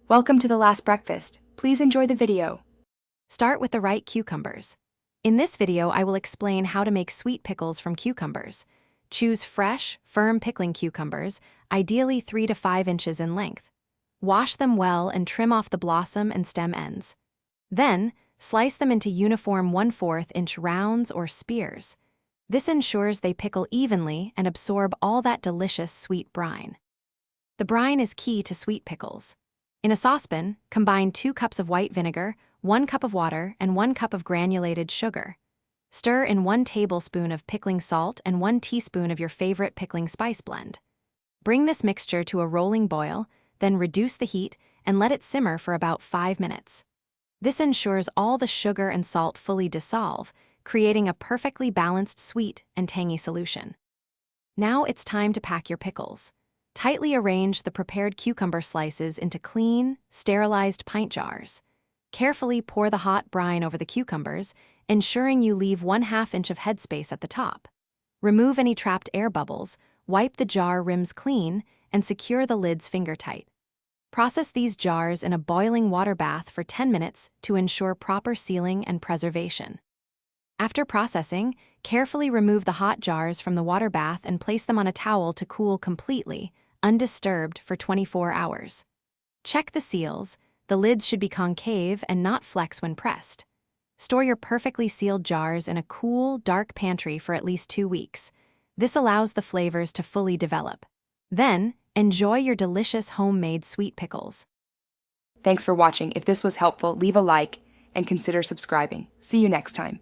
Welcome to the last breakfast. Please enjoy the video. Start with the right cucumbers. In this video, I will explain how to make sweet pickles from cucumbers. Choose fresh, firm pickling cucumbers, ideally 3 to 5 inches in length. Wash them well and trim off the blossom and stem ends. Then, slice them into uniform 1/4 inch rounds or spears. This ensures they pickle evenly and absorb all that delicious sweet brine. The brine is key to sweet pickles. In a saucepan, combine 2 cups of white vinegar, 1 cup of water, and 1 cup of granulated sugar. Stir in 1 tablespoon of pickling salt and 1 teaspoon of your favorite pickling spice blend. Bring this mixture to a rolling boil, then reduce the heat and let it simmer for about 5 minutes. This ensures all the sugar and salt fully dissolve, creating a perfectly balanced sweet and tangy solution. Now it's time to pack your pickles. Tightly arrange the prepared cucumber slices into clean, sterilized pint jars. Carefully pour the hot brine over the cucumbers, ensuring you leave 1/2 inch of headspace at the top. Remove any trapped air bubbles, wipe the jar rims clean, and secure the lids finger-tight. Process these jars in a boiling water bath for 10 minutes to ensure proper sealing and preservation. After processing, carefully remove the hot jars from the water bath and place them on a towel to cool completely, undisturbed for 24 hours. Check the seals. The lids should be concave and not flex when pressed. Store your perfectly sealed jars in a cool, dark pantry for at least 2 weeks. This allows the flavors to fully develop. Then, enjoy your delicious homemade sweet pickles. Thanks for watching. If this was helpful, leave a like and consider subscribing. See you next time.